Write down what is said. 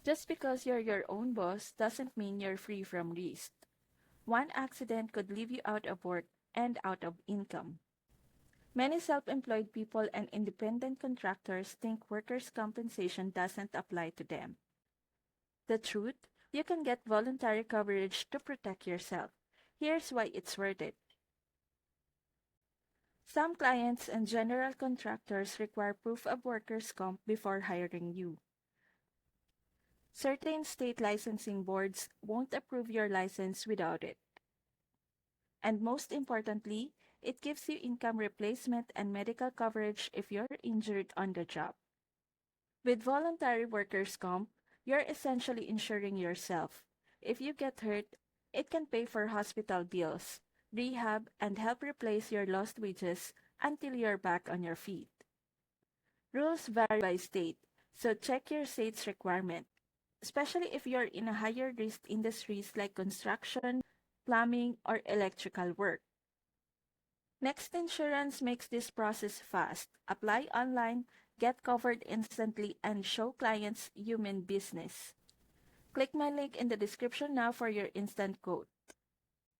Just because you're your own boss doesn't mean you're free from risk. One accident could leave you out of work and out of income. Many self-employed people and independent contractors think workers' compensation doesn't apply to them. The truth, you can get voluntary coverage to protect yourself. Here's why it's worth it. Some clients and general contractors require proof of workers' comp before hiring you. Certain state licensing boards won't approve your license without it. And most importantly, it gives you income replacement and medical coverage if you're injured on the job. With voluntary workers' comp, you're essentially insuring yourself. If you get hurt, it can pay for hospital bills, rehab, and help replace your lost wages until you're back on your feet. Rules vary by state, so check your state's requirement, especially if you're in a higher risk industries like construction, plumbing, or electrical work. Next Insurance makes this process fast. Apply online, get covered instantly, and show clients you mean business. Click my link in the description now for your instant quote.